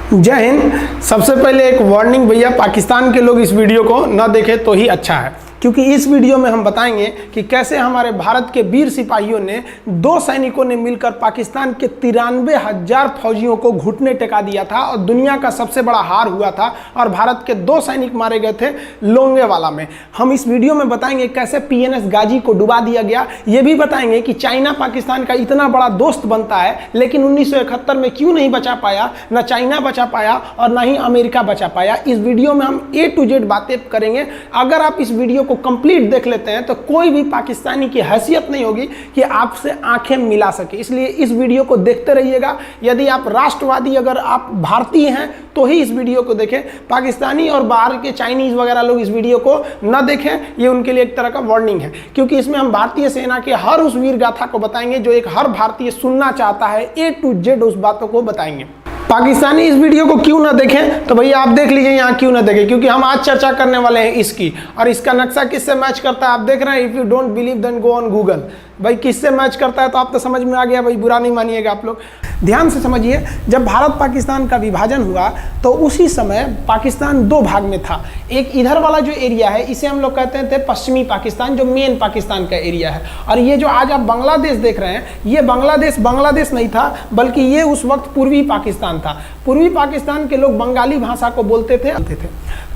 जय हिंद। सबसे पहले एक वार्निंग भैया, पाकिस्तान के लोग इस वीडियो को न देखें तो ही अच्छा है, क्योंकि इस वीडियो में हम बताएंगे कि कैसे हमारे भारत के वीर सिपाहियों ने 2 सैनिकों ने मिलकर पाकिस्तान के 93,000 फौजियों को घुटने टेका दिया था और दुनिया का सबसे बड़ा हार हुआ था और भारत के 2 सैनिक मारे गए थे लोंगेवाला में। हम इस वीडियो में बताएंगे कैसे PNS गाजी को डुबा दिया गया। ये भी बताएंगे कि चाइना पाकिस्तान का इतना बड़ा दोस्त बनता है, लेकिन 1971 में क्यों नहीं बचा पाया, ना चाइना बचा पाया और ना ही अमेरिका बचा पाया। इस वीडियो में हम A to Z बातें करेंगे। अगर आप इस वीडियो को कंप्लीट देख लेते हैं तो कोई भी पाकिस्तानी की हैसियत नहीं होगी कि आपसे आंखें मिला सके, इसलिए इस वीडियो को देखते रहिएगा। यदि आप राष्ट्रवादी, अगर आप भारतीय हैं तो ही इस वीडियो को देखें। पाकिस्तानी और बाहर के चाइनीज वगैरह लोग इस वीडियो को न देखें, ये उनके लिए एक तरह का वार्निंग है, क्योंकि इसमें हम भारतीय सेना के हर उस वीर गाथा को बताएंगे जो एक हर भारतीय सुनना चाहता है। A to Z उस बातों को बताएंगे। पाकिस्तानी इस वीडियो को क्यों ना देखें तो भैया आप देख लीजिए यहाँ क्यों ना देखें, क्योंकि हम आज चर्चा करने वाले हैं इसकी, और इसका नक्शा किससे मैच करता है आप देख रहे हैं। If you don't believe then go on Google. भाई किससे मैच करता है तो आप तो समझ में आ गया, भाई बुरा नहीं मानिएगा आप लोग। ध्यान से समझिए, जब भारत पाकिस्तान का विभाजन हुआ तो उसी समय पाकिस्तान 2 भाग में था। एक इधर वाला जो एरिया है इसे हम लोग कहते थे पश्चिमी पाकिस्तान, जो मेन पाकिस्तान का एरिया है। और ये जो आज आप बांग्लादेश देख रहे हैं, ये बांग्लादेश नहीं था, बल्कि ये उस वक्त पूर्वी पाकिस्तान था। पूर्वी पाकिस्तान के लोग बंगाली भाषा को बोलते थे।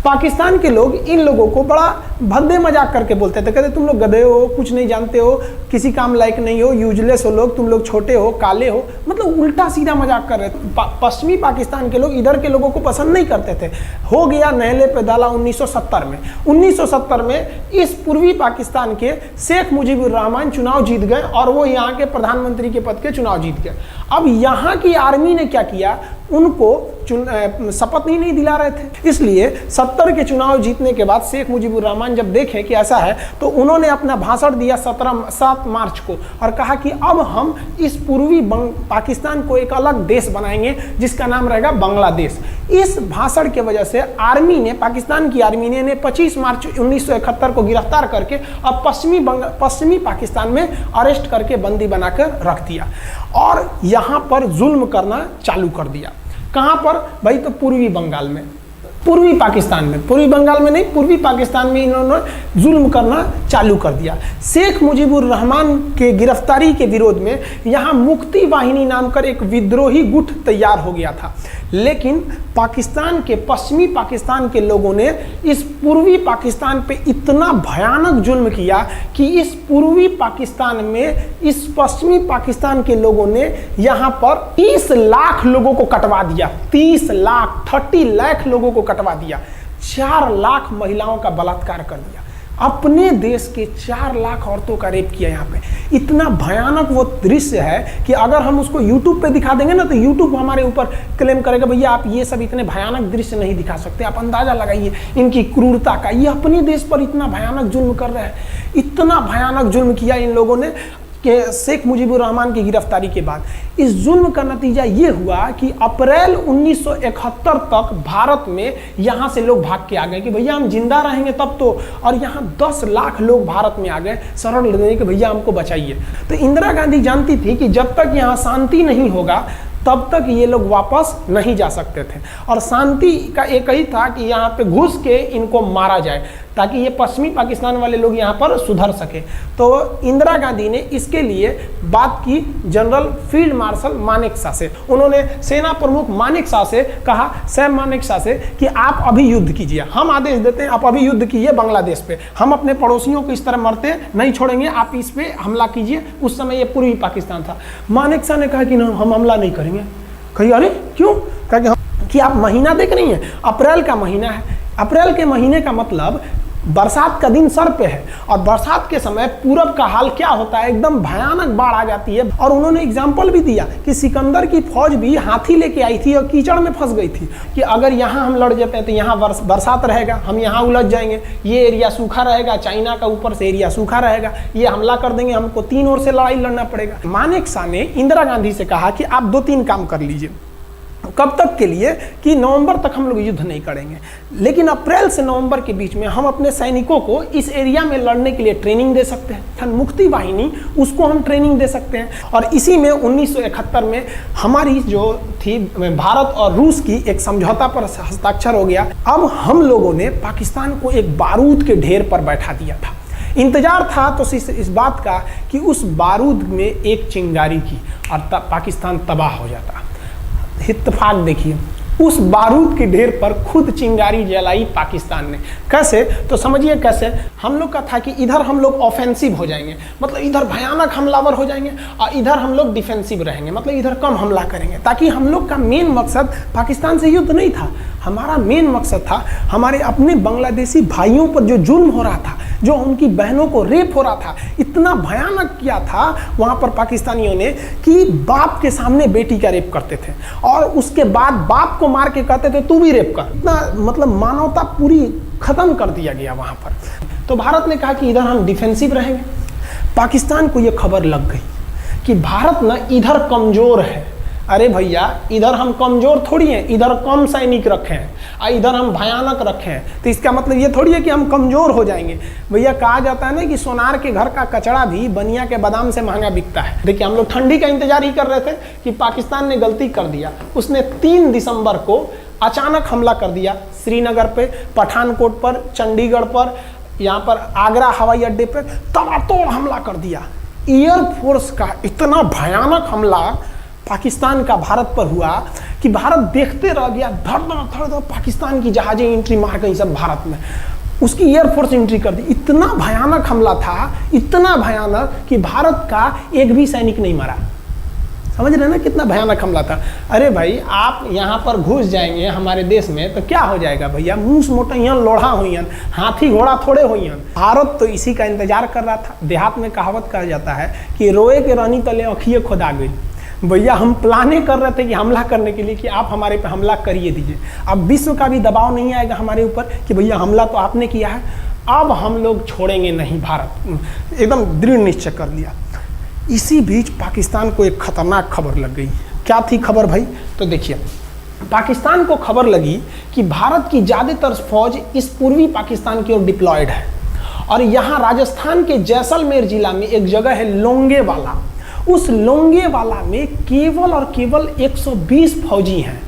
पाकिस्तान के लोग इन लोगों को बड़ा भद्दे मजाक करके बोलते थे, कहते तुम लोग गधे हो, कुछ नहीं जानते हो, किसी काम लायक नहीं हो, यूजलेस हो लोग, तुम लोग छोटे हो, काले हो, मतलब उल्टा सीधा मजाक कर रहे थे। पश्चिमी पाकिस्तान के लोग इधर के लोगों को पसंद नहीं करते थे। हो गया नहले पे दाला 1970 में। 1970 में इस पूर्वी पाकिस्तान के शेख मुजीबुर रहमान चुनाव जीत गए और वो यहाँ के प्रधानमंत्री के पद के चुनाव जीत गए। अब यहाँ की आर्मी ने क्या किया, उनको शपथ ही नहीं दिला रहे थे। इसलिए 70 के चुनाव जीतने के बाद शेख मुजीबुर रहमान जब देखे कि ऐसा है तो उन्होंने अपना भाषण दिया 7 मार्च को और कहा कि अब हम इस पूर्वी पाकिस्तान को एक अलग देश बनाएंगे जिसका नाम रहेगा बांग्लादेश। इस भाषण की वजह से आर्मी ने, पाकिस्तान की आर्मी ने 25 मार्च 1971 को गिरफ्तार करके अब पश्चिमी पाकिस्तान में अरेस्ट करके बंदी बनाकर रख दिया और यहाँ पर जुल्म करना चालू कर दिया। कहाँ पर भाई, तो पूर्वी बंगाल में, पूर्वी पाकिस्तान में, पूर्वी बंगाल में नहीं, पूर्वी पाकिस्तान में इन्होंने जुल्म करना चालू कर दिया। शेख मुजीबुर रहमान के गिरफ्तारी के विरोध में यहाँ मुक्ति वाहिनी नाम कर एक विद्रोही गुट तैयार हो गया था, लेकिन पाकिस्तान के, पश्चिमी पाकिस्तान के लोगों ने इस पूर्वी पाकिस्तान पे इतना भयानक जुल्म किया कि इस पूर्वी पाकिस्तान में, इस पश्चिमी पाकिस्तान के लोगों ने यहाँ पर 30 लाख लोगों को कटवा दिया। 30 लाख लोगों को कटवा दिया। 4 लाख महिलाओं का बलात्कार कर दिया। अपने देश के 4 लाख औरतों का रेप किया यहाँ पे। इतना भयानक वो दृश्य है कि अगर हम उसको YouTube पे दिखा देंगे ना तो YouTube हमारे ऊपर क्लेम करेगा, भैया आप ये सब इतने भयानक दृश्य नहीं दिखा सकते। आप अंदाजा लगाइए इनकी क्रूरता का। ये अपने देश पर इतना भयानक जुल्म कर रहे हैं। इतना भयानक जुल्म किया इन लोगों ने कि शेख मुजीबुर रहमान की गिरफ्तारी के बाद इस जुल्म का नतीजा ये हुआ कि अप्रैल 1971 तक भारत में यहाँ से लोग भाग के आ गए कि भैया हम जिंदा रहेंगे तब तो, और यहाँ 10 लाख लोग भारत में आ गए शरण लेने कि भैया हमको बचाइए। तो इंदिरा गांधी जानती थी कि जब तक यहाँ शांति नहीं होगा तब तक ये लोग वापस नहीं जा सकते थे, और शांति का एक ही था कि यहाँ पे घुस के इनको मारा जाए ताकि ये पश्चिमी पाकिस्तान वाले लोग यहाँ पर सुधर सके। तो इंदिरा गांधी ने इसके लिए बात की जनरल फील्ड मार्शल मानेकशॉ से। उन्होंने सेना प्रमुख मानेकशॉ से कहा, सैम मानेकशॉ से, कि आप अभी युद्ध कीजिए, हम आदेश देते हैं आप अभी युद्ध कीजिए बांग्लादेश पे, हम अपने पड़ोसियों को इस तरह मरते नहीं छोड़ेंगे, आप इस पे हमला कीजिए। उस समय ये पूर्वी पाकिस्तान था। मानेकशॉ ने कहा कि ना, हम हमला नहीं करेंगे। कही अरे क्यों? कहा कि आप महीना देख रही हैं, अप्रैल का महीना है। अप्रैल के महीने का मतलब बरसात का दिन सर पे है, और बरसात के समय पूरब का हाल क्या होता है, एकदम भयानक बाढ़ आ जाती है। और उन्होंने एग्जाम्पल भी दिया कि सिकंदर की फौज भी हाथी लेके आई थी और कीचड़ में फंस गई थी, कि अगर यहाँ हम लड़ जाते हैं तो यहाँ बरसात रहेगा, हम यहाँ उलझ जाएंगे, ये एरिया सूखा रहेगा, चाइना का ऊपर से एरिया सूखा रहेगा, ये हमला कर देंगे, हमको 3 ओर से लड़ाई लड़ना पड़ेगा। मानेकशॉ ने इंदिरा गांधी से कहा कि आप 2-3 काम कर लीजिए। कब तक के लिए कि नवंबर तक हम लोग युद्ध नहीं करेंगे, लेकिन अप्रैल से नवंबर के बीच में हम अपने सैनिकों को इस एरिया में लड़ने के लिए ट्रेनिंग दे सकते हैं। मुक्ति वाहिनी उसको हम ट्रेनिंग दे सकते हैं। और इसी में 1971 में हमारी जो थी भारत और रूस की एक समझौता पर हस्ताक्षर हो गया। अब हम लोगों ने पाकिस्तान को एक बारूद के ढेर पर बैठा दिया था। इंतजार था तो इस बात का कि उस बारूद में एक चिंगारी की और तब पाकिस्तान तबाह हो जाता। इत्तेफाक देखिए, उस बारूद के ढेर पर खुद चिंगारी जलाई पाकिस्तान ने। कैसे? तो समझिए कैसे। हम लोग का था कि इधर हम लोग ऑफेंसिव हो जाएंगे, मतलब इधर भयानक हमलावर हो जाएंगे, और इधर हम लोग डिफेंसिव रहेंगे, मतलब इधर कम हमला करेंगे, ताकि हम लोग का मेन मकसद पाकिस्तान से युद्ध नहीं था। हमारा मेन मकसद था हमारे अपने बांग्लादेशी भाइयों पर जो जुल्म हो रहा था, जो उनकी बहनों को रेप हो रहा था, इतना भयानक किया था वहाँ पर पाकिस्तानियों ने कि बाप के सामने बेटी का रेप करते थे और उसके बाद बाप को मार के कहते थे तू भी रेप कर। इतना मतलब मानवता पूरी खत्म कर दिया गया वहाँ पर। तो भारत ने कहा कि इधर हम डिफेंसिव रहेंगे। पाकिस्तान को ये खबर लग गई कि भारत ना इधर कमज़ोर है। अरे भैया, इधर हम कमज़ोर थोड़ी हैं, इधर कम सैनिक रखे हैं और इधर हम भयानक रखे हैं, तो इसका मतलब ये थोड़ी है कि हम कमज़ोर हो जाएंगे। भैया कहा जाता है ना कि सोनार के घर का कचड़ा भी बनिया के बादाम से महंगा बिकता है। देखिए, हम लोग ठंडी का इंतजार ही कर रहे थे कि पाकिस्तान ने गलती कर दिया। उसने 3 दिसंबर को अचानक हमला कर दिया श्रीनगर पे, पठानकोट पर, चंडीगढ़ पर, यहाँ पर आगरा हवाई अड्डे पर तबातोड़ हमला कर दिया। एयरफोर्स का इतना भयानक हमला पाकिस्तान का भारत पर हुआ कि भारत देखते रह गया। धड़ धड़ पाकिस्तान की जहाजें एंट्री मार गई सब भारत में, उसकी एयरफोर्स एंट्री कर दी। इतना भयानक हमला था, इतना भयानक कि भारत का एक भी सैनिक नहीं मरा। समझ रहे ना कितना भयानक हमला था। अरे भाई, आप यहाँ पर घुस जाएंगे हमारे देश में तो क्या हो जाएगा भैया? मूस मोटैयन लोढ़ा होइयन, हाथी घोड़ा थोड़े होइयन। भारत तो इसी का इंतजार कर रहा था। देहात में कहावत कहा जाता है कि रोए के रानी तले अखिए खुदा गई। भैया हम प्लाने कर रहे थे कि हमला करने के लिए कि आप हमारे पे हमला करिए दीजिए। अब विश्व का भी दबाव नहीं आएगा हमारे ऊपर कि भैया हमला तो आपने किया है, अब हम लोग छोड़ेंगे नहीं। भारत एकदम दृढ़ निश्चय कर लिया। इसी बीच पाकिस्तान को एक खतरनाक खबर लग गई। क्या थी खबर भाई? तो देखिए, पाकिस्तान को खबर लगी कि भारत की ज़्यादातर फौज इस पूर्वी पाकिस्तान की ओर डिप्लॉयड है और यहाँ राजस्थान के जैसलमेर जिला में एक जगह है लोंगेवाला। उस लोंगेवाला में केवल और केवल 120 फौजी हैं।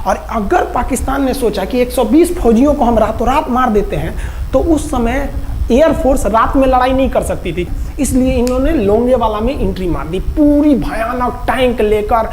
और अगर पाकिस्तान ने सोचा कि 120 फौजियों को हम रातों रात मार देते हैं तो उस समय एयरफोर्स रात में लड़ाई नहीं कर सकती थी, इसलिए इन्होंने लोंगेवाला में एंट्री मार दी। पूरी भयानक टैंक लेकर,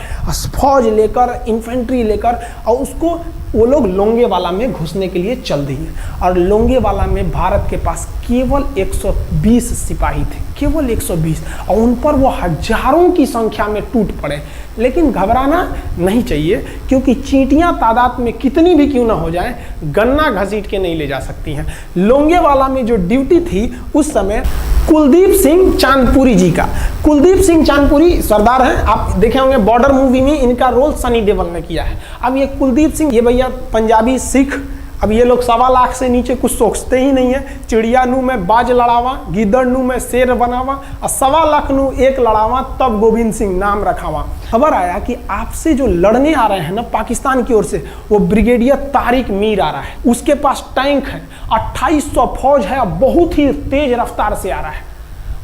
फौज लेकर, इन्फेंट्री लेकर, और उसको वो लोग लोंगेवाला में घुसने के लिए चल दिए। और लोंगेवाला में भारत के पास केवल 120 सिपाही थे, केवल 120, और उन पर वो हजारों की संख्या में टूट पड़े। लेकिन घबराना नहीं चाहिए, क्योंकि चींटियां तादाद में कितनी भी क्यों ना हो जाएं, गन्ना घसीट के नहीं ले जा सकती हैं। लोंगेवाला में जो ड्यूटी थी उस समय कुलदीप सिंह चांदपुरी जी का। कुलदीप सिंह चांदपुरी सरदार हैं, आप देखे होंगे बॉर्डर मूवी में इनका रोल सनी देओल ने किया है। अब ये कुलदीप सिंह, ये भैया पंजाबी सिख, अब ये लोग 1.25 लाख से नीचे कुछ सोचते ही नहीं है। चिड़िया नू में बाज लड़ावा, गिदड़ नू में शेर बनावा, और 1.25 लाख नू एक लड़ावा, तब गोविंद सिंह नाम रखावा। खबर आया कि आपसे जो लड़ने आ रहे हैं ना पाकिस्तान की ओर से, वो ब्रिगेडियर तारिक मीर आ रहा है। उसके पास टैंक है, 2800 फौज है, बहुत ही तेज रफ्तार से आ रहा है।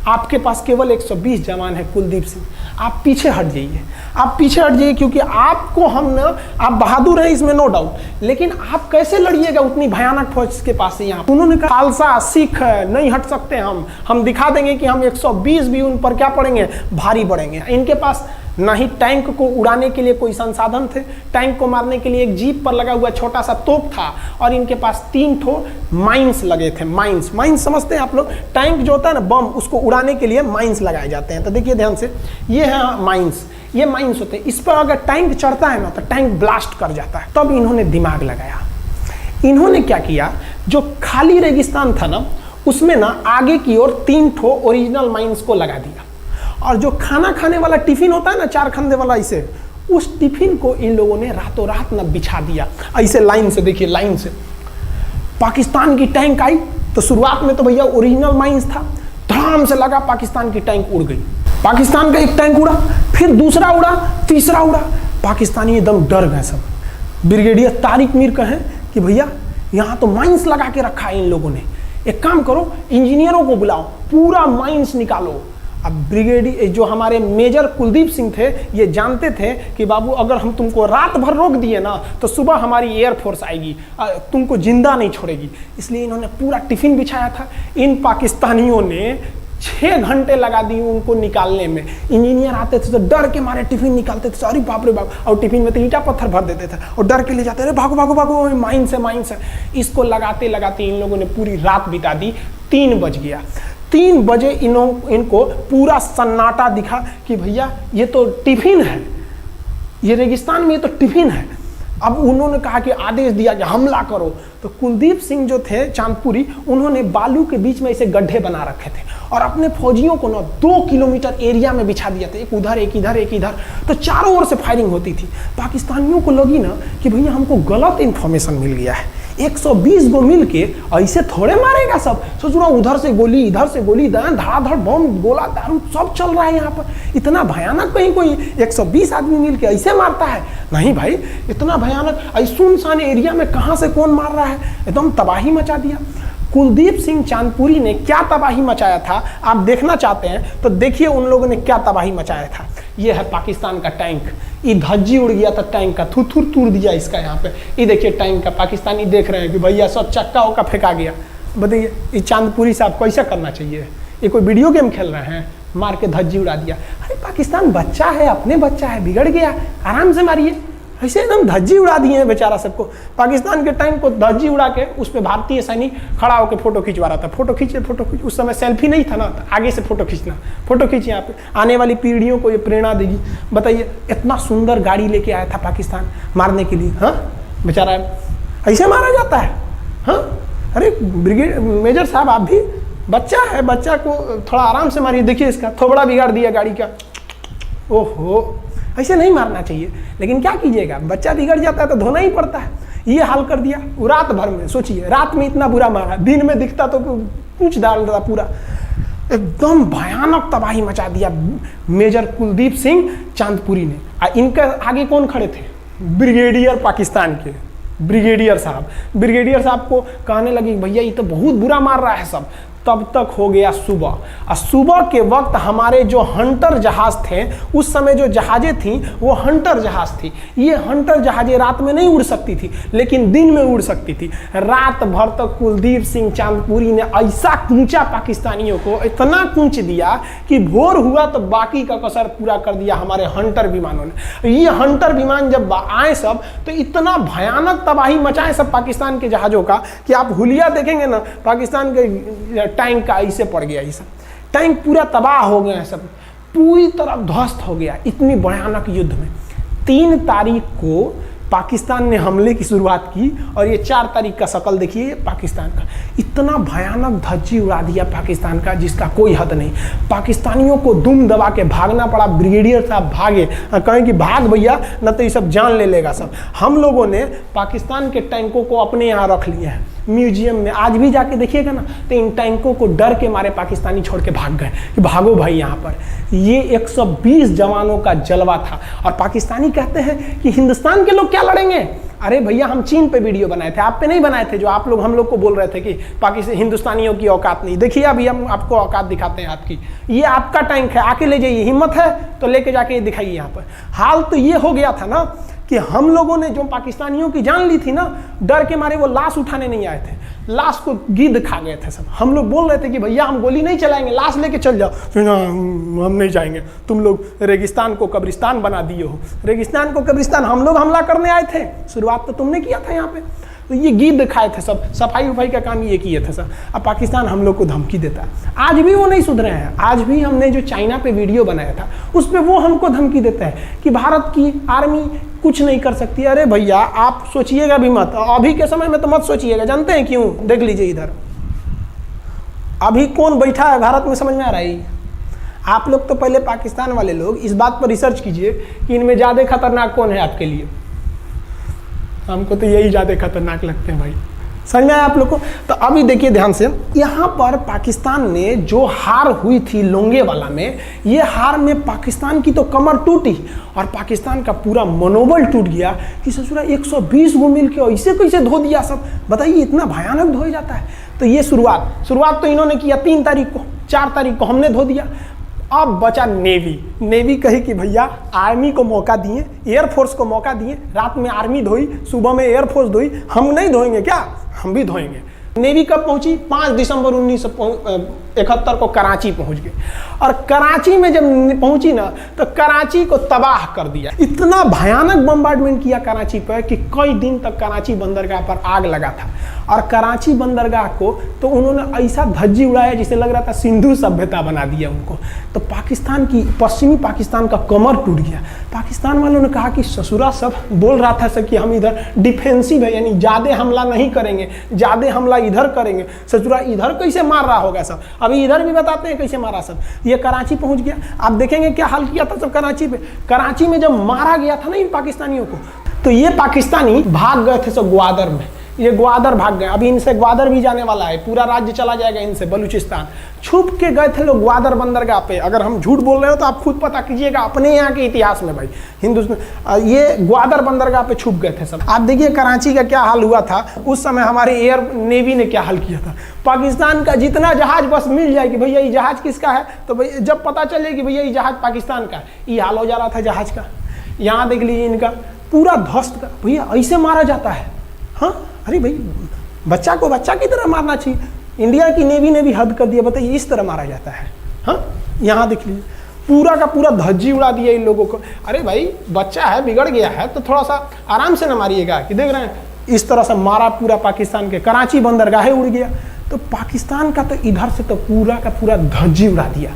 आपके पास केवल 120 जवान है कुलदीप सिंह, आप पीछे हट जाइए, आप पीछे हट जाइए, क्योंकि आपको हम ना, आप बहादुर हैं इसमें नो डाउट, लेकिन आप कैसे लड़िएगा उतनी भयानक फौज के पास से? यहाँ उन्होंने कहा खालसा सिख नहीं हट सकते, हम दिखा देंगे कि हम 120 भी उन पर क्या पड़ेंगे, भारी पड़ेंगे। इनके पास ना ही टैंक को उड़ाने के लिए कोई संसाधन थे, टैंक को मारने के लिए एक जीप पर लगा हुआ छोटा सा तोप था, और इनके पास 3 ठो माइंस लगे थे। माइंस समझते हैं आप लोग? टैंक जो होता है ना बम, उसको उड़ाने के लिए माइंस लगाए जाते हैं। तो देखिए ध्यान से, ये है माइंस, ये माइंस होते हैं। इस पर अगर टैंक चढ़ता है ना तो टैंक ब्लास्ट कर जाता है। तब इन्होंने दिमाग लगाया। इन्होंने क्या किया, जो खाली रेगिस्तान था ना उसमें ना आगे की ओर 3 ठो ओरिजिनल माइंस को लगा दिया, और जो खाना खाने वाला टिफिन होता है ना 4 खंदे वाला, इसे, उस टिफिन को इन लोगों ने रातों रात ना बिछा दिया ऐसे लाइन से। देखिए लाइन से पाकिस्तान की टैंक आई तो शुरुआत में तो भैया ओरिजिनल माइंस था, धड़ाम से लगा, पाकिस्तान की टैंक उड़ गई। पाकिस्तान का एक टैंक उड़ा, फिर दूसरा उड़ा, तीसरा उड़ा, पाकिस्तानी एकदम डर गए सब। ब्रिगेडियर तारिक मीर कहें कि भैया यहाँ तो माइंस लगा के रखा है इन लोगों ने, एक काम करो इंजीनियरों को बुलाओ, पूरा माइंस निकालो। अब ब्रिगेडियर जो हमारे मेजर कुलदीप सिंह थे ये जानते थे कि बाबू अगर हम तुमको रात भर रोक दिए ना तो सुबह हमारी एयरफोर्स आएगी, तुमको जिंदा नहीं छोड़ेगी। इसलिए इन्होंने पूरा टिफिन बिछाया था। इन पाकिस्तानियों ने 6 घंटे लगा दिए उनको निकालने में। इंजीनियर आते थे तो डर के मारे टिफिन निकालते थे, अरे बाप रे बाप, और टिफिन में तो ईंटा पत्थर भर देते थे और डर के ले जाते, अरे भागो भागो भागो, माइंस है माइंस है। इसको लगाते लगाते इन लोगों ने पूरी रात बिता दी। 3 बज गया। 3 बजे इनको पूरा सन्नाटा दिखा कि भैया ये तो टिफिन है, ये रेगिस्तान में ये तो टिफिन है। अब उन्होंने कहा कि आदेश दिया कि हमला करो। तो कुलदीप सिंह जो थे चांदपुरी, उन्होंने बालू के बीच में ऐसे गड्ढे बना रखे थे और अपने फौजियों को ना 2 किलोमीटर एरिया में बिछा दिया था, एक उधर एक इधर एक इधर। तो चारों ओर से फायरिंग होती थी। पाकिस्तानियों को लगी ना कि भैया हमको गलत इंफॉर्मेशन मिल गया है, 120 गो मिल के ऐसे थोड़े मारेगा सब। सोच रहा उधर से गोली इधर से गोली, धड़ाधड़ बम गोला दारू सब चल रहा है यहाँ पर। इतना भयानक कहीं कोई 120 आदमी मिल के ऐसे मारता है? नहीं भाई, इतना भयानक ऐसे सुनसान एरिया में कहाँ से कौन मार रहा है, एकदम तबाही मचा दिया। कुलदीप सिंह चांदपुरी ने क्या तबाही मचाया था आप देखना चाहते हैं तो देखिए उन लोगों ने क्या तबाही मचाया था। ये है पाकिस्तान का टैंक, ये धज्जी उड़ गया था टैंक का, थुथुर तूर दिया इसका यहाँ पे। ये देखिए टैंक का, पाकिस्तानी देख रहे हैं कि भैया सब चक्का उक्का फेंका गया। बताइए ये चांदपुरी साहब कैसा करना चाहिए? ये कोई वीडियो गेम खेल रहे हैं? मार के धज्जी उड़ा दिया। अरे पाकिस्तान बच्चा है, अपने बच्चा है, बिगड़ गया, आराम से मारिए। ऐसे एकदम धज्जी उड़ा दिए हैं बेचारा सबको। पाकिस्तान के टैंक को धज्जी उड़ा के उस पर भारतीय सैनिक खड़ा होकर फोटो खिंचवा रहा था। फोटो खींचे फोटो खींच, उस समय सेल्फी नहीं था ना, तो आगे से फोटो खींचना, फोटो खींच, यहाँ पे आने वाली पीढ़ियों को ये प्रेरणा देगी। बताइए इतना सुंदर गाड़ी लेके आया था पाकिस्तान मारने के लिए, हाँ बेचारा ऐसे मारा जाता है? हाँ अरे ब्रिगेड मेजर साहब आप भी, बच्चा है, बच्चा को थोड़ा आराम से मारिए। देखिए इसका थोबड़ा बिगाड़ दिया गाड़ी का। ओहो, ऐसे नहीं मारना चाहिए, लेकिन क्या कीजिएगा, बच्चा बिगड़ जाता है तो धोना ही पड़ता है। ये हाल कर दिया रात भर में। सोचिए रात में इतना बुरा मारा, दिन में दिखता तो पूछ डाल रहा पूरा। एकदम भयानक तबाही मचा दिया मेजर कुलदीप सिंह चांदपुरी ने। इनके आगे कौन खड़े थे? ब्रिगेडियर पाकिस्तान के ब्रिगेडियर साहब। ब्रिगेडियर साहब को कहने लगी भैया ये तो बहुत बुरा मार रहा है सब। तब तक हो गया सुबह, और सुबह के वक्त हमारे जो हंटर जहाज थे, उस समय जो जहाजें थी वो हंटर जहाज थी। ये हंटर जहाजें रात में नहीं उड़ सकती थी लेकिन दिन में उड़ सकती थी। रात भर तक कुलदीप सिंह चांदपुरी ने ऐसा कूचा पाकिस्तानियों को, इतना कूच दिया कि भोर हुआ तो बाकी का कसर पूरा कर दिया हमारे हंटर विमानों ने। ये हंटर विमान जब आए सब तो इतना भयानक तबाही मचाए सब पाकिस्तान के जहाज़ों का कि आप हुलिया देखेंगे ना, पाकिस्तान के टैंक का ऐसे पड़ गया। ये सब टैंक पूरा तबाह हो गया है, सब पूरी तरह ध्वस्त हो गया इतनी भयानक युद्ध में। 3 तारीख को पाकिस्तान ने हमले की शुरुआत की और ये 4 तारीख का शकल देखिए पाकिस्तान का। इतना भयानक धज्जी उड़ा दिया पाकिस्तान का जिसका कोई हद नहीं। पाकिस्तानियों को दुम दबा के भागना पड़ा। ब्रिगेडियर साहब भागे, कहें कि भाग भैया न तो ये सब जान ले लेगा सब। हम लोगों ने पाकिस्तान के टैंकों को अपने यहाँ रख लिए हैं म्यूजियम में। आज भी जाके देखिएगा ना तो इन टैंकों को डर के मारे पाकिस्तानी छोड़ के भाग गए कि भागो भाई यहाँ पर। ये 120 जवानों का जलवा था। और पाकिस्तानी कहते हैं कि हिंदुस्तान के लोग क्या लड़ेंगे? अरे भैया हम चीन पे वीडियो बनाए थे, आप पे नहीं बनाए थे, जो आप लोग हम लोग को बोल रहे थे कि पाकिस्तान हिंदुस्तानियों की औकात नहीं। देखिए अभी हम आपको औकात दिखाते हैं आपकी। ये आपका टैंक है, आके ले जाइए, हिम्मत है तो लेके जाके दिखाइए यहाँ पर। हाल तो ये हो गया था ना कि हम लोगों ने जो पाकिस्तानियों की जान ली थी ना, डर के मारे वो लाश उठाने नहीं आए थे, लाश को गिद्ध खा गए थे सब। हम लोग बोल रहे थे कि भैया हम गोली नहीं चलाएंगे, लाश लेके चल जाओ। हम नहीं जाएंगे, तुम लोग रेगिस्तान को कब्रिस्तान बना दिए हो। रेगिस्तान को कब्रिस्तान हम लोग हमला करने आए थे, शुरुआत तो तुमने किया था यहाँ पे। तो ये गिद्ध खाए थे सब, सफाई उफाई का काम ये किए थे सब। अब पाकिस्तान हम लोग को धमकी देता है। आज भी वो नहीं सुधरे हैं। आज भी हमने जो चाइना पे वीडियो बनाया था उस पर वो हमको धमकी देता है कि भारत की आर्मी कुछ नहीं कर सकती। अरे भैया आप सोचिएगा भी मत, अभी के समय में तो मत सोचिएगा। जानते हैं क्यों? देख लीजिए इधर अभी कौन बैठा है भारत में, समझ में आ रहा है? आप लोग तो पहले पाकिस्तान वाले लोग इस बात पर रिसर्च कीजिए कि इनमें ज़्यादा खतरनाक कौन है आपके लिए। हमको तो यही ज़्यादा खतरनाक लगते हैं भाई। समझ में आया आप लोग को। तो अभी देखिए ध्यान से, यहाँ पर पाकिस्तान ने जो हार हुई थी लोंगेवाला में, ये हार में पाकिस्तान की तो कमर टूटी और पाकिस्तान का पूरा मनोबल टूट गया कि ससुरा 120 गो मिल के ऐसे कैसे धो दिया सब, बताइए इतना भयानक धोया जाता है। तो ये शुरुआत तो इन्होंने किया 3 तारीख को, 4 तारीख को हमने धो दिया। अब बचा नेवी कही कि भैया आर्मी को मौका दिए, एयरफोर्स को मौका दिए, रात में आर्मी धोई, सुबह में एयरफोर्स धोई, हम नहीं धोएंगे क्या, हम भी धोएंगे। नेवी कब पहुंची? 5 दिसंबर 1971 को कराची पहुंच गई। और कराची में जब पहुंची ना तो कराची को तबाह कर दिया। इतना भयानक बम्बार्डमेंट किया कराची पर कि कई दिन तक कराची बंदरगाह पर आग लगा था। और कराची बंदरगाह को तो उन्होंने ऐसा धज्जी उड़ाया जिसे लग रहा था सिंधु सभ्यता बना दिया उनको। तो पाकिस्तान की, पश्चिमी पाकिस्तान का कमर टूट गया। पाकिस्तान वालों ने कहा कि ससुरा सब बोल रहा था कि हम इधर डिफेंसिव है, यानी ज़्यादा हमला नहीं करेंगे, ज़्यादा हमला इधर करेंगे। ससुरा इधर कैसे मार रहा होगा सब, अभी इधर भी बताते हैं कैसे मारा सब। ये कराची पहुंच गया। आप देखेंगे क्या हाल किया था सब कराची पे। कराची में जब मारा गया था ना इन पाकिस्तानियों को, तो ये पाकिस्तानी भाग गए थे सब ग्वादर में। ये ग्वादर भाग गए। अभी इनसे ग्वादर भी जाने वाला है, पूरा राज्य चला जाएगा इनसे, बलूचिस्तान। छुप के गए थे लोग ग्वादर बंदरगाह पे। अगर हम झूठ बोल रहे हो तो आप खुद पता कीजिएगा अपने यहाँ के इतिहास में भाई, हिंदुस्तान ये ग्वादर बंदरगाह पे छुप गए थे सब। आप देखिए कराची का क्या हाल हुआ था उस समय, हमारे एयर नेवी ने क्या हाल किया था। पाकिस्तान का जितना जहाज बस मिल जाए कि भैया ये जहाज किसका है, तो भैया जब पता चले कि भैया ये जहाज पाकिस्तान का है, ये हाल हो जा रहा था जहाज का। यहाँ देख लीजिए इनका पूरा ध्वस्त का। भैया ऐसे मारा जाता है? हाँ, अरे भाई बच्चा को बच्चा की तरह मारना चाहिए। इंडिया की नेवी ने भी हद कर दिया, बताइए इस तरह मारा जाता है। हाँ, यहाँ देख लीजिए पूरा का पूरा धज्जी उड़ा दिया इन लोगों को। अरे भाई बच्चा है, बिगड़ गया है तो थोड़ा सा आराम से ना मारिएगा, कि देख रहे हैं इस तरह से मारा पूरा पाकिस्तान के। कराची बंदरगाह उड़ गया। तो पाकिस्तान का तो इधर से तो पूरा का पूरा धज्जी उड़ा दिया।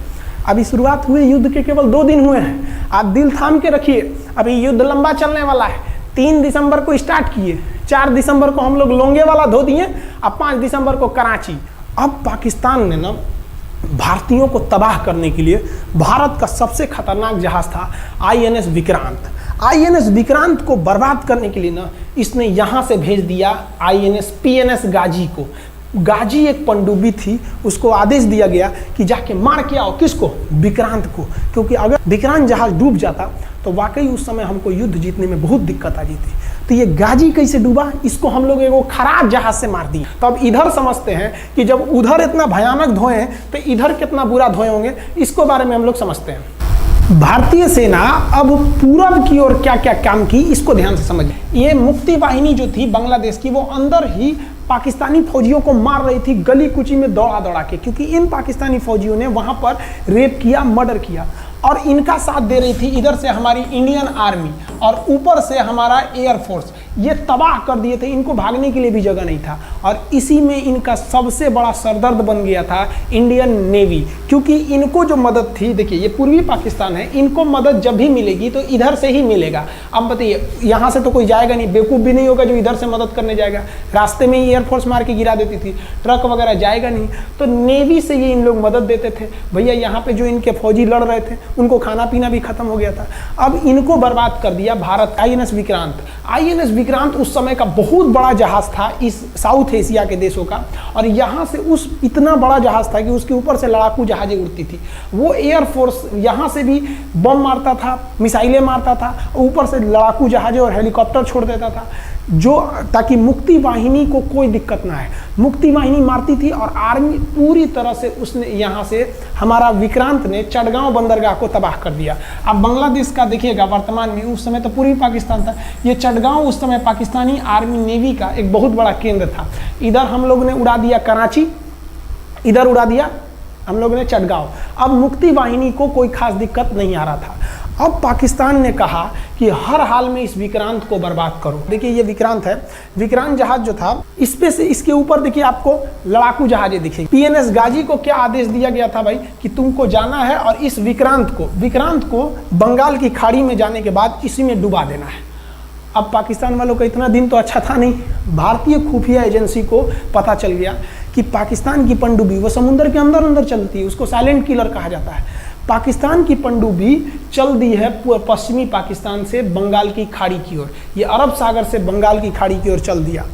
अभी शुरुआत हुए युद्ध के केवल 2 दिन हुए हैं, आप दिल थाम के रखिए, अभी युद्ध लंबा चलने वाला है। 3 दिसंबर को स्टार्ट किए, 4 दिसंबर को हम लोग लोंगेवाला धो दिए, अब 5 दिसंबर को कराची। अब पाकिस्तान ने ना भारतीयों को तबाह करने के लिए, भारत का सबसे खतरनाक जहाज था INS विक्रांत। INS विक्रांत को बर्बाद करने के लिए ना इसने यहाँ से भेज दिया INS PNS गाजी को। गाजी एक पनडुब्बी थी, उसको आदेश दिया गया कि जाके मार के आओ। किसको? विक्रांत को। क्योंकि अगर विक्रांत जहाज डूब जाता तो वाकई उस समय हमको युद्ध जीतने में बहुत दिक्कत आ जाती। तो ये गाजी कैसे डूबा, इसको हम लोग एगो खराब जहाज से मार दिए। तो अब इधर समझते हैं कि जब उधर इतना भयानक धोए तो इधर कितना बुरा धोए होंगे, इसको बारे में हम लोग समझते हैं। भारतीय सेना अब पूरब की ओर क्या क्या काम की, इसको ध्यान से समझिए। ये मुक्ति वाहिनी जो थी बांग्लादेश की, वो अंदर ही पाकिस्तानी फौजियों को मार रही थी गली कुची में दौड़ा दौड़ा के, क्योंकि इन पाकिस्तानी फौजियों ने वहां पर रेप किया, मर्डर किया। और इनका साथ दे रही थी इधर से हमारी इंडियन आर्मी और ऊपर से हमारा एयरफोर्स। ये तबाह कर दिए थे, इनको भागने के लिए भी जगह नहीं था। और इसी में इनका सबसे बड़ा सरदर्द बन गया था इंडियन नेवी, क्योंकि इनको जो मदद थी, देखिए ये पूर्वी पाकिस्तान है, इनको मदद जब भी मिलेगी तो इधर से ही मिलेगा। अब बताइए यहाँ से तो कोई जाएगा नहीं, बेवकूफ़ भी नहीं होगा जो इधर से मदद करने जाएगा। रास्ते में ही एयरफोर्स मार के गिरा देती थी, ट्रक वगैरह जाएगा नहीं। तो नेवी से ये इन लोग मदद देते थे। भैया यहाँ पे जो इनके फौजी लड़ रहे थे उनको खाना पीना भी खत्म हो गया था। अब इनको बर्बाद कर दिया भारत। INS विक्रांत, INS विक्रांत उस समय का बहुत बड़ा जहाज था इस साउथ एशिया के देशों का। और यहाँ से उस इतना बड़ा जहाज था कि उसके ऊपर से लड़ाकू जहाजें उड़ती थी। वो एयरफोर्स यहाँ से भी बम मारता था, मिसाइलें मारता था, ऊपर से लड़ाकू जहाजें और हेलीकॉप्टर छोड़ देता था, जो ताकि मुक्ति वाहिनी को कोई दिक्कत ना है। मुक्ति वाहिनी मारती थी और आर्मी पूरी तरह से उसने यहाँ से हमारा विक्रांत ने चटगांव बंदरगाह को तबाह कर दिया। अब बांग्लादेश का देखिएगा वर्तमान में, उस समय तो पूर्वी पाकिस्तान था, ये चटगांव उस समय पाकिस्तानी आर्मी नेवी का एक बहुत बड़ा केंद्र था। इधर हम लोग ने उड़ा दिया कराची, इधर उड़ा दिया हम लोग ने चटगांव। अब मुक्ति वाहिनी को कोई खास दिक्कत नहीं आ रहा था। अब पाकिस्तान ने कहा कि हर हाल में इस विक्रांत को बर्बाद करो। देखिए ये विक्रांत है, विक्रांत जहाज जो था इस पे से इसके ऊपर देखिए आपको लड़ाकू जहाजें दिखेगी। PNS गाजी को क्या आदेश दिया गया था भाई कि तुमको जाना है और इस विक्रांत को बंगाल की खाड़ी में जाने के बाद इसी में डुबा देना है। अब पाकिस्तान वालों का इतना दिन तो अच्छा था नहीं, भारतीय खुफिया एजेंसी को पता चल गया कि पाकिस्तान की पनडुब्बी वो समुद्र के अंदर अंदर चलती है, उसको साइलेंट किलर कहा जाता है। पाकिस्तान की पनडुब्बी चल दी है पश्चिमी पाकिस्तान से बंगाल की खाड़ी की ओर, ये अरब सागर से बंगाल की खाड़ी की ओर चल दिया।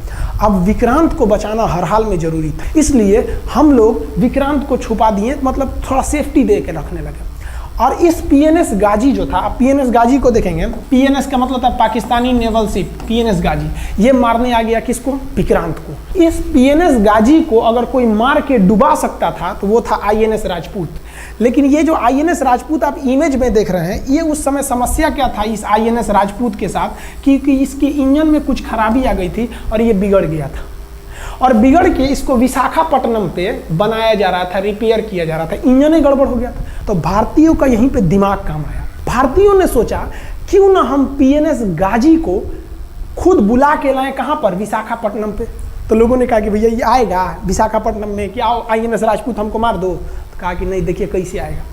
अब विक्रांत को बचाना हर हाल में जरूरी था, इसलिए हम लोग विक्रांत को छुपा दिए, मतलब थोड़ा सेफ्टी दे के रखने लगे। और इस पीएनएस गाजी जो था, आप पीएनएस गाजी को देखेंगे, पीएनएस का मतलब था पाकिस्तानी नेवल शिप, पीएनएस गाजी, ये मारने आ गया किसको? विक्रांत को। इस पीएनएस गाजी को अगर कोई मार के डुबा सकता था तो वो था आईएनएस राजपूत। लेकिन ये जो आईएनएस राजपूत आप इमेज में देख रहे हैं, ये उस समय समस्या क्या था इस आईएनएस राजपूत के साथ, क्योंकि इसके इंजन में कुछ खराबी आ गई थी और ये बिगड़ गया था, और बिगड़ के इसको विशाखापट्टनम पे बनाया जा रहा था, रिपेयर किया जा रहा था, इंजन ही गड़बड़ हो गया था। तो भारतीयों का यहीं पे दिमाग काम आया। भारतीयों ने सोचा क्यों ना हम पीएनएस गाजी को खुद बुला के लाएं, कहां पर? विशाखापट्टनम पे। तो लोगों ने कहा कि भैया ये आएगा विशाखापट्टनम में, कि आओ आईएनएस राजपूत हमको मार दो। तो कहा कि नहीं, देखिए कैसे आएगा।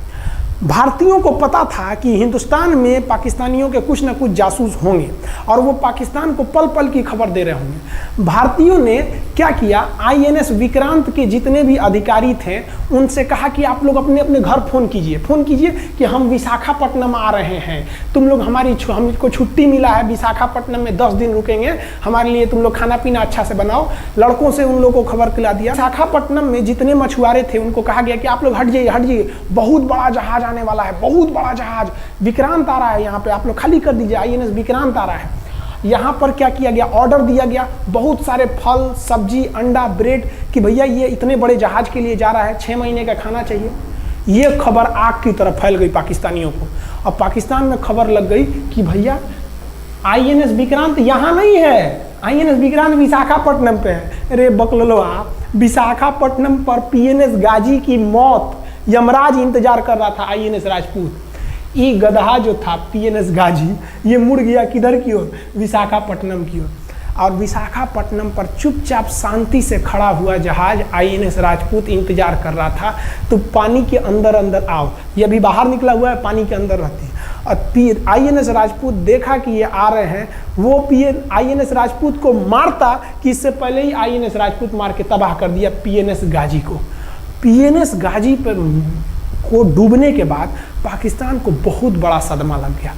भारतीयों को पता था कि हिंदुस्तान में पाकिस्तानियों के कुछ ना कुछ जासूस होंगे और वो पाकिस्तान को पल पल की खबर दे रहे होंगे। भारतीयों ने क्या किया, आईएनएस विक्रांत के जितने भी अधिकारी थे उनसे कहा कि आप लोग अपने अपने घर फ़ोन कीजिए कि हम विशाखापट्टनम आ रहे हैं, तुम लोग हमको छुट्टी मिला है, विशाखापट्टनम में 10 दिन रुकेंगे, हमारे लिए तुम लोग खाना पीना अच्छा से बनाओ। लड़कों से उन लोगों को खबर खिला दिया। विशाखापट्टनम में जितने मछुआरे थे उनको कहा गया कि आप लोग हट जाइए, बहुत बड़ा जहाज आने वाला है, बहुत बड़ा जहाज विक्रांत आ रहा है, यहाँ पे आप लोग खाली कर दीजिए, आईएनएस विक्रांत आ रहा है। यहाँ पर क्या किया गया, ऑर्डर दिया गया, बहुत सारे फल सब्जी अंडा ब्रेड, कि भैया ये इतने बड़े जहाज के लिए जा रहा है, 6 महीने का खाना चाहिए। ये खबर आग की तरह फैल गई पाकिस्तानियों को, और पाकिस्तान में खबर लग गई कि भैया आईएनएस विक्रांत यहाँ नहीं है, आईएनएस विक्रांत विशाखापट्टनम पे है। अरे बकलोलवा, विशाखापट्टनम पर पीएनएस गाजी की मौत यमराज इंतजार कर रहा था आईएनएस राजपूत। ये गधा जो था पीएनएस गाजी, ये मुड़ गया किधर की ओर? विशाखापट्टनम की ओर। और विशाखापट्टनम पर चुपचाप शांति से खड़ा हुआ जहाज आईएनएस राजपूत इंतजार कर रहा था, तो पानी के अंदर अंदर आओ, ये अभी बाहर निकला हुआ है, पानी के अंदर रहती है। और आईएनएस राजपूत देखा कि ये आ रहे हैं, वो आईएनएस राजपूत को मारता कि इससे पहले ही आईएनएस राजपूत मार के तबाह कर दिया पीएनएस गाजी को। पीएनएस गाजी पर को डूबने के बाद पाकिस्तान को बहुत बड़ा सदमा लग गया।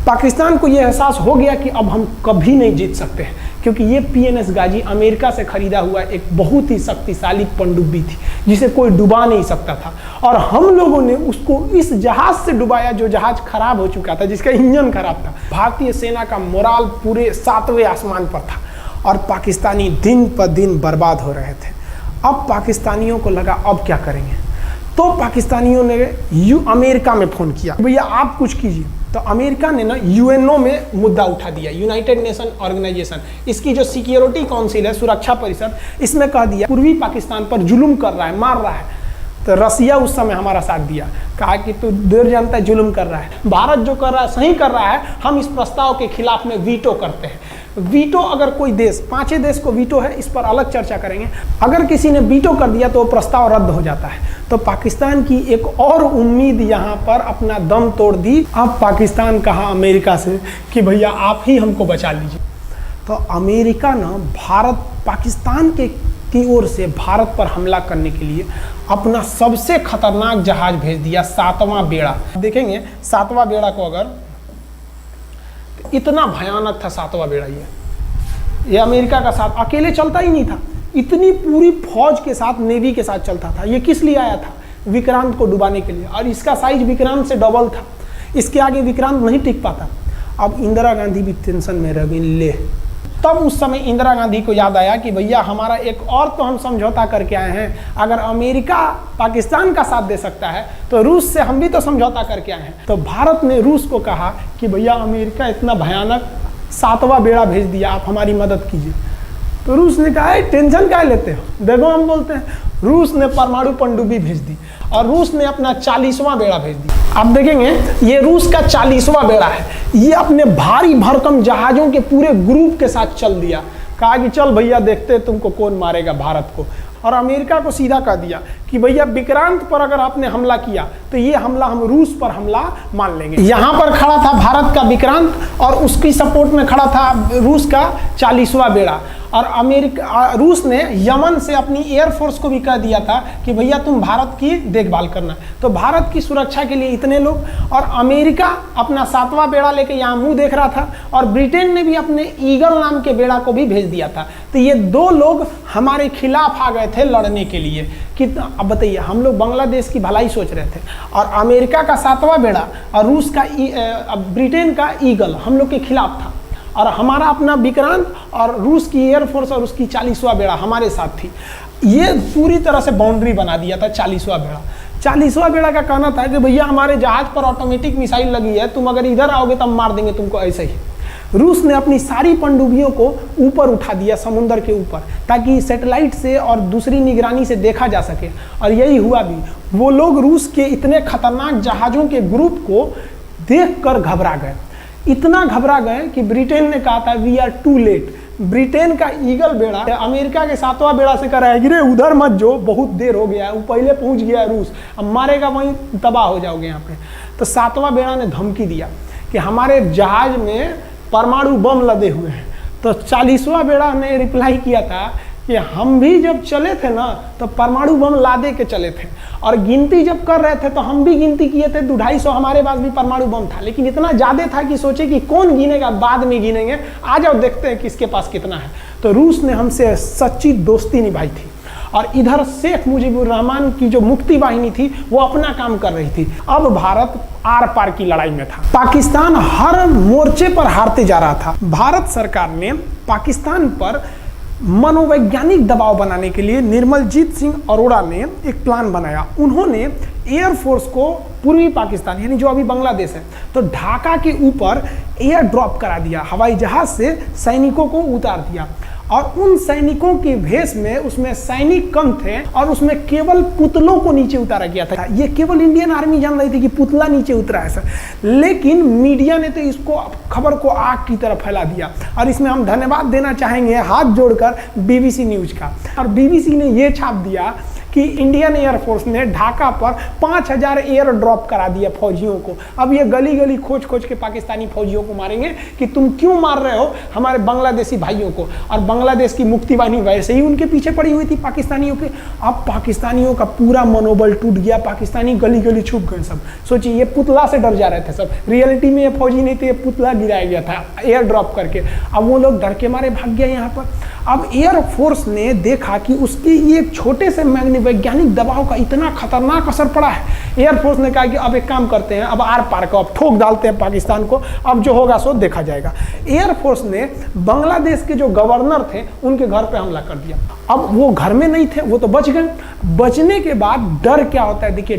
पाकिस्तान को यह एहसास हो गया कि अब हम कभी नहीं जीत सकते हैं, क्योंकि ये पीएनएस गाजी अमेरिका से खरीदा हुआ एक बहुत ही शक्तिशाली पनडुब्बी थी जिसे कोई डुबा नहीं सकता था, और हम लोगों ने उसको इस जहाज से डुबाया जो जहाज खराब हो चुका था, जिसका इंजन खराब था। भारतीय सेना का मोराल पूरे 7वें आसमान पर था और पाकिस्तानी दिन पर दिन बर्बाद हो रहे थे। अब पाकिस्तानियों को लगा अब क्या करेंगे, तो पाकिस्तानियों ने अमेरिका में फ़ोन किया, भैया आप कुछ कीजिए। तो अमेरिका ने ना यूएनओ में मुद्दा उठा दिया, यूनाइटेड नेशन ऑर्गेनाइजेशन, इसकी जो सिक्योरिटी काउंसिल है, सुरक्षा परिषद, इसमें कह दिया पूर्वी पाकिस्तान पर जुल्म कर रहा है, मार रहा है। तो रसिया उस समय हमारा साथ दिया, कहा कि तू देर जानता है जुल्म कर रहा है, भारत जो कर रहा है सही कर रहा है, हम इस प्रस्ताव के खिलाफ में वीटो करते हैं। वीटो अगर कोई देश, 5 देश को वीटो है, इस पर अलग चर्चा करेंगे, अगर किसी ने वीटो कर दिया तो वो प्रस्ताव रद्द हो जाता है। तो पाकिस्तान की एक और उम्मीद यहाँ पर अपना दम तोड़ दी। अब पाकिस्तान कहा अमेरिका से कि भैया आप ही हमको बचा लीजिए। तो अमेरिका ना पाकिस्तान की ओर से भारत पर हमला करने के लिए अपना सबसे खतरनाक जहाज भेज दिया, 7वां बेड़ा। देखेंगे 7वां बेड़ा को, अगर इतना भयानक था 7वां बेड़ा, ये अमेरिका का साथ अकेले चलता ही नहीं था, इतनी पूरी फौज के साथ, नेवी के साथ चलता था। ये किस लिए आया था? विक्रांत को डुबाने के लिए, और इसका साइज विक्रांत से डबल था, इसके आगे विक्रांत नहीं टिक पाता। अब इंदिरा गांधी भी टेंशन में रह गई। ले, तब उस समय इंदिरा गांधी को याद आया कि भैया हमारा एक और तो हम समझौता करके आए हैं, अगर अमेरिका पाकिस्तान का साथ दे सकता है तो रूस से हम भी तो समझौता करके आए हैं। तो भारत ने रूस को कहा कि भैया अमेरिका इतना भयानक 7वां बेड़ा भेज दिया, आप हमारी मदद कीजिए। तो रूस ने कहा टेंशन क्या लेते हो, देखो हम बोलते हैं। रूस ने परमाणु पनडुब्बी भेज दी और रूस ने अपना 40वां बेड़ा भेज दिया। आप देखेंगे ये रूस का 40वां बेड़ा है, ये अपने भारी भरकम जहाजों के पूरे ग्रुप के साथ चल दिया, कहा कि चल भैया देखते तुमको कौन मारेगा भारत को। और अमेरिका को सीधा कह दिया कि भैया विक्रांत पर अगर आपने हमला किया तो तो ये हमला हम रूस पर हमला मान लेंगे। यहाँ पर खड़ा था भारत का विक्रांत और उसकी सपोर्ट में खड़ा था रूस का 40वां बेड़ा। और रूस ने यमन से अपनी एयरफोर्स को भी कह दिया था कि भैया तुम भारत की देखभाल करना। तो भारत की सुरक्षा के लिए इतने लोग, और अमेरिका अपना 7वां बेड़ा लेके यहाँ मुंह देख रहा था, और ब्रिटेन ने भी अपने ईगल नाम के बेड़ा को भी भेज दिया था। तो ये 2 लोग हमारे खिलाफ आ गए थे लड़ने के लिए कि अब बताइए, हम लोग बांग्लादेश की भलाई सोच रहे थे, और अमेरिका का 7वां बेड़ा और रूस का ब्रिटेन का ईगल हम लोग के खिलाफ था, और हमारा अपना विक्रांत और रूस की एयरफोर्स और उसकी 40वां बेड़ा हमारे साथ थी। ये पूरी तरह से बाउंड्री बना दिया था 40वां बेड़ा। 40वां बेड़ा का कहना था कि भैया हमारे जहाज पर ऑटोमेटिक मिसाइल लगी है, तुम अगर इधर आओगे तब मार देंगे तुमको ऐसे ही। रूस ने अपनी सारी पनडुब्बियों को ऊपर उठा दिया समुद्र के ऊपर, ताकि सैटेलाइट से और दूसरी निगरानी से देखा जा सके, और यही हुआ भी। वो लोग रूस के इतने खतरनाक जहाज़ों के ग्रुप को देखकर घबरा गए, इतना घबरा गए कि ब्रिटेन ने कहा था we are too late. Britain का ईगल बेड़ा अमेरिका के 7वां बेड़ा से कह रहा है कि रे उधर मत जो, बहुत देर हो गया है, वो पहले पहुंच गया है रूस, अब मारेगा वहीं तबाह हो जाओगे यहाँ पे। तो 7वां बेड़ा ने धमकी दिया कि हमारे जहाज में परमाणु बम लदे हुए हैं। तो 40वां बेड़ा ने रिप्लाई किया था कि हम भी जब चले थे ना तो परमाणु बम लादे के चले थे, और गिनती जब कर रहे थे तो हम भी गिनती किए थे 250 हमारे पास भी परमाणु बम था, लेकिन इतना ज़्यादा था कि सोचे कि कौन गिनेगा, बाद में गिनेंगे, आ जाओ देखते हैं किसके पास कितना है। तो रूस ने हमसे सच्ची दोस्ती निभाई थी, और इधर शेख मुजीबुर रहमान की जो मुक्ति वाहिनी थी वो अपना काम कर रही थी। अब भारत आर पार की लड़ाई में था। पाकिस्तान हर मोर्चे पर हारते जा रहा था। भारत सरकार ने पाकिस्तान पर मनोवैज्ञानिक दबाव बनाने के लिए निर्मलजीत सिंह अरोड़ा ने एक प्लान बनाया। उन्होंने एयरफोर्स को पूर्वी पाकिस्तान यानी जो अभी बांग्लादेश है, तो ढाका के ऊपर एयर ड्रॉप करा दिया, हवाई जहाज से सैनिकों को उतार दिया, और उन सैनिकों के भेष में उसमें सैनिक कम थे, और उसमें केवल पुतलों को नीचे उतारा गया था। ये केवल इंडियन आर्मी जान रही थी कि पुतला नीचे उतरा है सर, लेकिन मीडिया ने तो इसको खबर को आग की तरह फैला दिया। और इसमें हम धन्यवाद देना चाहेंगे हाथ जोड़कर BBC न्यूज का। और BBC ने ये छाप दिया कि इंडियन एयरफोर्स ने ढाका पर 5000 एयर ड्रॉप करा दिया फौजियों को। अब ये गली गली खोज खोज के पाकिस्तानी फौजियों को मारेंगे कि तुम क्यों मार रहे हो हमारे बांग्लादेशी भाइयों को। और बांग्लादेश की मुक्ति वाहिनी वैसे ही उनके पीछे पड़ी हुई थी पाकिस्तानियों के। अब पाकिस्तानियों का पूरा मनोबल टूट गया, पाकिस्तानी गली गली छुप गए सब। सोचिए, ये पुतला से डर जा रहे थे सब, रियलिटी में ये फौजी नहीं थे, ये पुतला गिराया गया था एयर ड्रॉप करके। अब वो लोग डर के मारे भाग गया यहाँ पर। अब एयरफोर्स ने देखा कि उसके ये छोटे से वैज्ञानिक दबाव का इतना खतरनाक असर पड़ा है। एयरफोर्स ने कहा कि अब एक काम करते हैं, अब आर पार को अब ठोक डालते हैं पाकिस्तान को, अब जो होगा सो देखा जाएगा। एयरफोर्स ने बांग्लादेश के जो गवर्नर थे उनके घर पे हमला कर दिया। अब वो घर में नहीं थे, वो तो बच गए। बचने के बाद डर क्या होता है, देखिए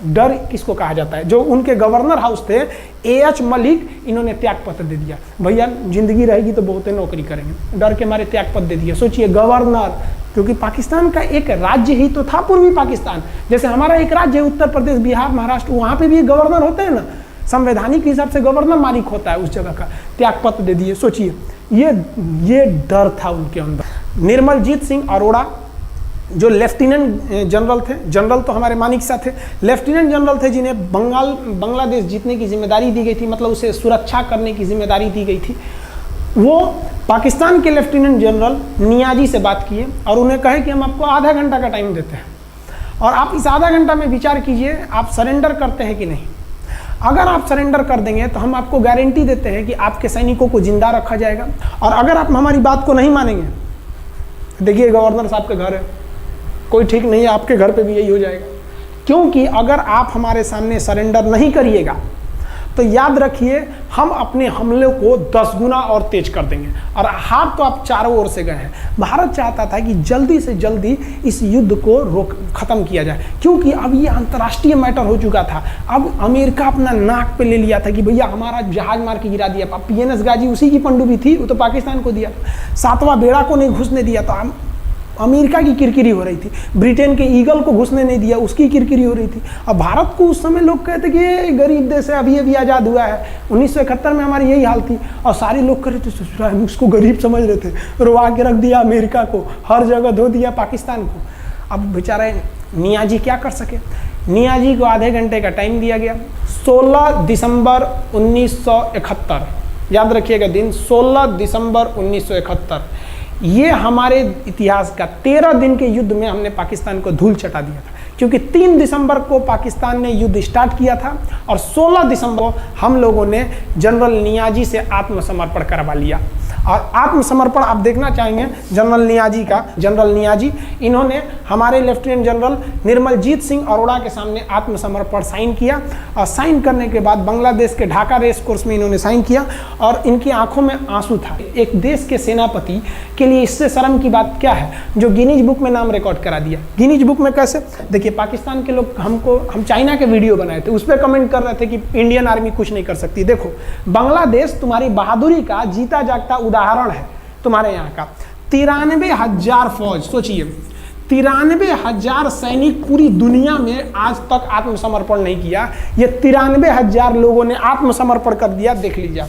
डर किसको कहा जाता है। जो उनके गवर्नर हाउस थे AH मलिक, इन्होंने त्याग पत्र दे दिया। भैया जिंदगी रहेगी तो बहुत नौकरी करेंगे, डर के मारे त्याग पत्र दे दिया। सोचिए, गवर्नर, क्योंकि पाकिस्तान का एक राज्य ही तो था पूर्वी पाकिस्तान। जैसे हमारा एक राज्य है उत्तर प्रदेश, बिहार, महाराष्ट्र, वहाँ पे भी गवर्नर होते हैं ना, संवैधानिक हिसाब से गवर्नर मालिक होता है उस जगह का। त्याग पत्र दे दिए। सोचिए, ये डर था उनके अंदर। निर्मलजीत सिंह अरोड़ा जो लेफ्टिनेंट जनरल थे, जनरल तो हमारे मानिक शाह थे, लेफ्टिनेंट जनरल थे जिन्हें बांग्लादेश जीतने की जिम्मेदारी दी गई थी, मतलब उसे सुरक्षा करने की जिम्मेदारी दी गई थी। वो पाकिस्तान के लेफ्टिनेंट जनरल नियाजी से बात किए और उन्हें कहे कि हम आपको आधा घंटा का टाइम देते हैं, और आप इस आधा घंटा में विचार कीजिए आप सरेंडर करते हैं कि नहीं। अगर आप सरेंडर कर देंगे तो हम आपको गारंटी देते हैं कि आपके सैनिकों को जिंदा रखा जाएगा, और अगर आप हमारी बात को नहीं मानेंगे, देखिए गवर्नर साहब के घर है, कोई ठीक नहीं है, आपके घर पे भी यही हो जाएगा। क्योंकि अगर आप हमारे सामने सरेंडर नहीं करिएगा तो याद रखिए हम अपने हमले को 10 गुना और तेज कर देंगे। और हार तो आप चारों ओर से गए हैं। भारत चाहता था कि जल्दी से जल्दी इस युद्ध को खत्म किया जाए, क्योंकि अब ये अंतर्राष्ट्रीय मैटर हो चुका था। अब अमेरिका अपना नाक पे ले लिया था कि भैया हमारा जहाज मार के गिरा दिया। PNS गाजी उसी की पनडुब्बी थी, वो तो पाकिस्तान को दिया। 7वां बेड़ा को नहीं घुसने दिया, तो अमेरिका की किरकिरी हो रही थी। ब्रिटेन के ईगल को घुसने नहीं दिया, उसकी किरकिरी हो रही थी। अब भारत को उस समय लोग कहते कि ये गरीब देश है, अभी आज़ाद हुआ है। 1971 में हमारी यही हाल थी, और सारे लोग कह रहे थे, हम उसको गरीब समझ रहे थे, रोवा के रख दिया अमेरिका को, हर जगह धो दिया पाकिस्तान को। अब बेचारे नियाजी क्या कर सके। नियाजी को आधे घंटे का टाइम दिया गया। 16 दिसंबर 1971, याद रखिएगा दिन 16 दिसंबर 1971। ये हमारे इतिहास का 13 दिन के युद्ध में हमने पाकिस्तान को धूल चटा दिया था, क्योंकि 3 दिसंबर को पाकिस्तान ने युद्ध स्टार्ट किया था और 16 दिसंबर को हम लोगों ने जनरल नियाजी से आत्मसमर्पण करवा लिया। और आत्मसमर्पण आप देखना चाहेंगे जनरल नियाजी का। जनरल नियाजी इन्होंने हमारे लेफ्टिनेंट जनरल निर्मलजीत सिंह अरोड़ा के सामने आत्मसमर्पण साइन किया, और साइन करने के बाद बांग्लादेश के ढाका रेस कोर्स में इन्होंने साइन किया और इनकी आंखों में आंसू था। एक देश के सेनापति के लिए इससे शर्म की बात क्या है, जो गिनीज बुक में नाम रिकॉर्ड करा दिया। गिनीज बुक में कैसे? देखिए, पाकिस्तान के लोग हम चाइना के वीडियो बनाए थे, उस पर कमेंट कर रहे थे कि इंडियन आर्मी कुछ नहीं कर सकती। देखो, बांग्लादेश तुम्हारी बहादुरी का जीता जागता उदाहरण है। तुम्हारे यहाँ का 93,000 फौज, सोचिए 93,000 सैनिक पूरी दुनिया में आज तक आत्मसमर्पण नहीं किया। ये 93,000 लोगों ने आत्मसमर्पण कर दिया। देख लीजिए,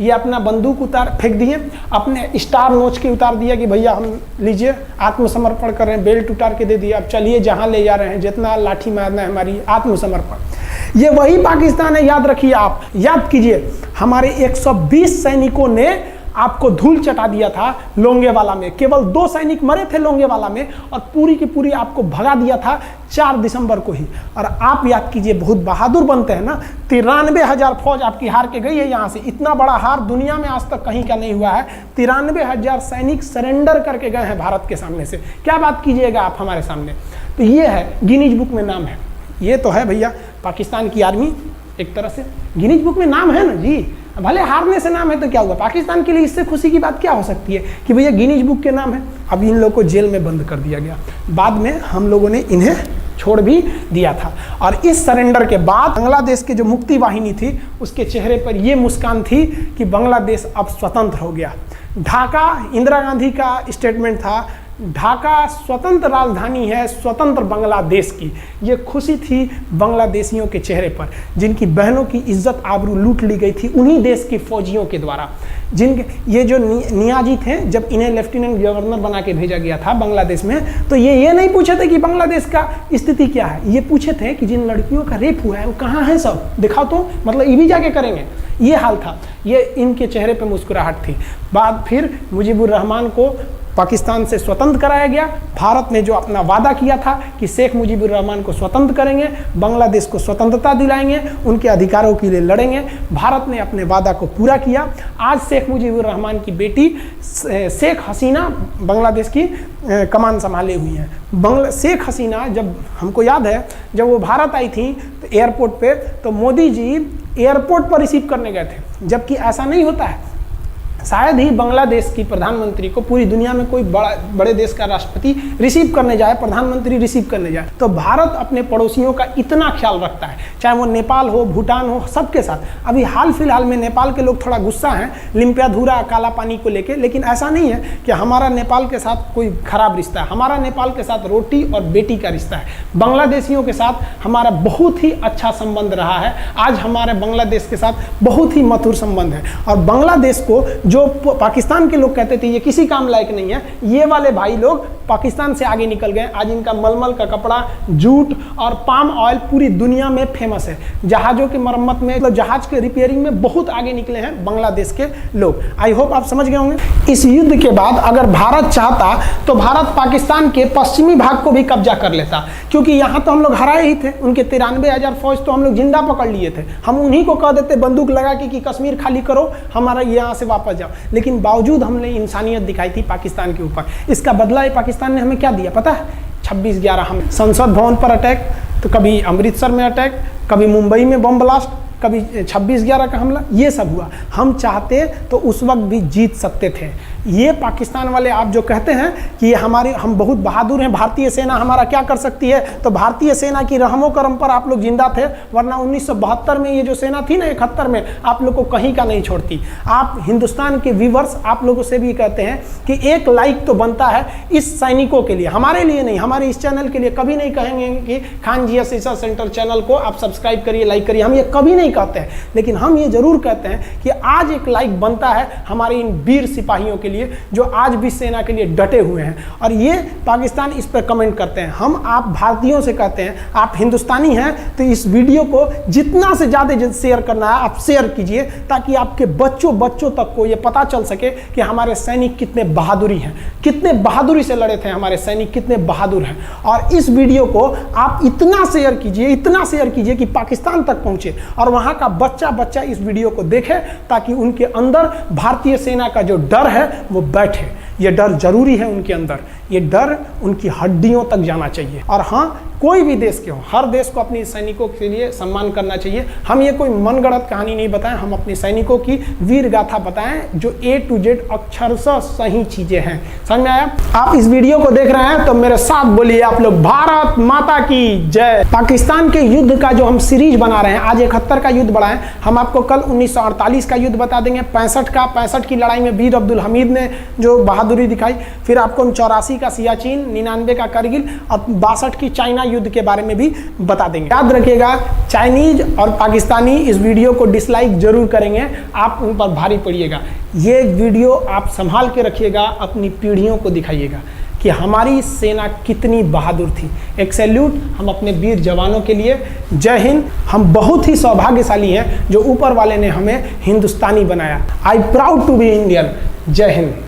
ये अपना बंदूक फेंक दिए, अपने स्टार नोच के उतार दिया कि भैया हम लीजिए आत्मसमर्पण कर रहे हैं, बेल्ट उतार के दे दिया, अब चलिए जहाँ ले जा रहे हैं, जितना लाठी मारना है हमारी, आत्मसमर्पण। ये वही पाकिस्तान है, याद रखिए। आप याद कीजिए, हमारे 120 सैनिकों ने आपको धूल चटा दिया था लोंगेवाला में। केवल 2 सैनिक मरे थे लोंगेवाला में, और पूरी की पूरी आपको भगा दिया था 4 दिसंबर को ही। और आप याद कीजिए, बहुत बहादुर बनते हैं ना। 93,000 फौज आपकी हार के गई है यहाँ से। इतना बड़ा हार दुनिया में आज तक कहीं का नहीं हुआ है। 93,000 सैनिक सरेंडर करके गए हैं भारत के सामने से। क्या बात कीजिएगा आप हमारे सामने। तो ये है, गिनीज बुक में नाम है। ये तो है भैया पाकिस्तान की आर्मी, एक तरह से गिनीज बुक में नाम है ना जी। भले हारने से नाम है तो क्या हुआ, पाकिस्तान के लिए इससे खुशी की बात क्या हो सकती है कि भैया गिनीज बुक के नाम है। अब इन लोगों को जेल में बंद कर दिया गया, बाद में हम लोगों ने इन्हें छोड़ भी दिया था। और इस सरेंडर के बाद बांग्लादेश के जो मुक्ति वाहिनी थी, उसके चेहरे पर यह मुस्कान थी कि बांग्लादेश अब स्वतंत्र हो गया। ढाका, इंदिरा गांधी का स्टेटमेंट था, ढाका स्वतंत्र राजधानी है स्वतंत्र बांग्लादेश की। ये खुशी थी बांग्लादेशियों के चेहरे पर, जिनकी बहनों की इज्जत आबरू लूट ली गई थी उन्हीं देश के फौजियों के द्वारा। जिनके ये जो नियाजी थे, जब इन्हें लेफ्टिनेंट गवर्नर बना के भेजा गया था बांग्लादेश में, तो ये नहीं पूछे थे कि बांग्लादेश का स्थिति क्या है। ये पूछे थे कि जिन लड़कियों का रेप हुआ है वो कहाँ है, सब दिखाओ तो, मतलब ये भी जाके करेंगे। ये हाल था। ये इनके चेहरे पर मुस्कुराहट थी। बाद फिर मुजीबुर रहमान को पाकिस्तान से स्वतंत्र कराया गया। भारत ने जो अपना वादा किया था कि शेख मुजीबुर रहमान को स्वतंत्र करेंगे, बांग्लादेश को स्वतंत्रता दिलाएंगे, उनके अधिकारों के लिए लड़ेंगे, भारत ने अपने वादा को पूरा किया। आज शेख मुजीबुर रहमान की बेटी शेख हसीना बांग्लादेश की कमान संभाले हुई हैं। शेख हसीना, जब हमको याद है जब वो भारत आई थी तो एयरपोर्ट पे, तो मोदी जी एयरपोर्ट पर रिसीव करने गए थे, जबकि ऐसा नहीं होता है। शायद ही बांग्लादेश की प्रधानमंत्री को पूरी दुनिया में कोई बड़े देश का राष्ट्रपति रिसीव करने जाए, प्रधानमंत्री रिसीव करने जाए। तो भारत अपने पड़ोसियों का इतना ख्याल रखता है, चाहे वो नेपाल हो, भूटान हो, सबके साथ। अभी हाल फिलहाल में नेपाल के लोग थोड़ा गुस्सा हैं लिम्पियाधुरा काला पानी को लेके, लेकिन ऐसा नहीं है कि हमारा नेपाल के साथ कोई खराब रिश्ता है। हमारा नेपाल के साथ रोटी और बेटी का रिश्ता है। बांग्लादेशियों के साथ हमारा बहुत ही अच्छा संबंध रहा है। आज हमारे बांग्लादेश के साथ बहुत ही मधुर संबंध है। और बांग्लादेश को जो पाकिस्तान के लोग कहते थे ये किसी काम लायक नहीं है, ये वाले भाई लोग पाकिस्तान से आगे निकल गए। आज इनका मलमल का कपड़ा, जूट और पाम ऑयल पूरी दुनिया में फेमस है। जहाज़ों की मरम्मत में, मतलब जहाज के रिपेयरिंग में बहुत आगे निकले हैं बांग्लादेश के लोग। आई होप आप समझ गए होंगे। इस युद्ध के बाद अगर भारत चाहता तो भारत पाकिस्तान के पश्चिमी भाग को भी कब्जा कर लेता, क्योंकि यहाँ तो हम लोग हराए ही थे। उनके 93,000 फौज तो हम लोग जिंदा पकड़ लिए थे। हम उन्हीं को कह देते बंदूक लगा के कि कश्मीर खाली करो, हमारा यहाँ से वापस जाओ। लेकिन बावजूद हमने इंसानियत दिखाई थी पाकिस्तान के ऊपर। इसका बदला ये पाकिस्तान ने हमें क्या दिया पता है? 26/11 हम संसद भवन पर अटैक, तो कभी अमृतसर में अटैक, कभी मुंबई में बम ब्लास्ट, कभी 26/11 का हमला, ये सब हुआ। हम चाहते तो उस वक्त भी जीत सकते थे। ये पाकिस्तान वाले आप जो कहते हैं कि हम बहुत बहादुर हैं, भारतीय सेना हमारा क्या कर सकती है, तो भारतीय सेना की रहमो करम पर आप लोग जिंदा थे, वरना 1972 में ये जो सेना थी ना, 71 में, आप लोग को कहीं का नहीं छोड़ती। आप हिंदुस्तान के व्यूवर्स आप लोगों से भी कहते हैं कि एक लाइक तो बनता है इस सैनिकों के लिए, हमारे लिए नहीं, हमारे इस चैनल के लिए। कभी नहीं कहेंगे कि खान जी रिसर्च सेंटर चैनल को आप सब्सक्राइब करिए, लाइक करिए, हम ये कभी नहीं कहते हैं। लेकिन हम ये जरूर कहते हैं कि आज एक लाइक बनता है हमारे इन वीर सिपाहियों के लिए, लिए, जो आज भी सेना के लिए डटे हुए हैं। और ये पाकिस्तान इस पर कमेंट करते हैं। हम आप भारतीयों से कहते हैं, आप हिंदुस्तानी हैं तो इस वीडियो को जितना से ज़्यादा शेयर करना है आप शेयर कीजिए, ताकि आपके बच्चों तक को ये पता चल सके कि हमारे सैनिक कितने बहादुरी हैं, कितने बहादुरी से लड़े थे हमारे सैनिक, कितने बहादुर हैं। और इस वीडियो को आप इतना शेयर कीजिए कि पाकिस्तान तक पहुंचे और वहां का बच्चा इस वीडियो को देखे, ताकि उनके अंदर भारतीय सेना का जो डर है वो बैठे। ये डर जरूरी है उनके अंदर, ये डर उनकी हड्डियों तक जाना चाहिए। और हाँ, कोई भी देश के हो, हर देश को अपने सैनिकों के लिए सम्मान करना चाहिए। हम ये कोई मनगढ़ंत कहानी नहीं बताएं, हम अपने सैनिकों की वीर गाथा बताएं जो A to Z अक्षरशः सही चीजें हैं। समझ में आया? आप इस वीडियो को देख रहे हैं तो मेरे साथ बोलिए आप लोग, भारत माता की जय। पाकिस्तान के युद्ध का जो हम सीरीज बना रहे हैं, आज 71 का युद्ध बढ़ाएं। हम आपको कल 1948 का युद्ध बता देंगे, 65 की लड़ाई में वीर अब्दुल हमीद ने जो बहादुरी दिखाई, फिर आपको 84 का सियाचिन, 99 का करगिल और 62 की चाइना युद्ध के बारे में भी बता देंगे। याद रखिएगा, चाइनीज और पाकिस्तानी इस वीडियो को डिसलाइक जरूर करेंगे, आप उन पर भारी पड़िएगा। ये वीडियो आप संभाल के रखिएगा, अपनी पीढ़ियों को दिखाइएगा कि हमारी सेना कितनी बहादुर थी। एक सैल्यूट हम अपने वीर जवानों के लिए। जय हिंद। हम बहुत ही सौभाग्यशाली हैं जो ऊपर वाले ने हमें हिंदुस्तानी बनाया। I proud to be Indian. जय हिंद।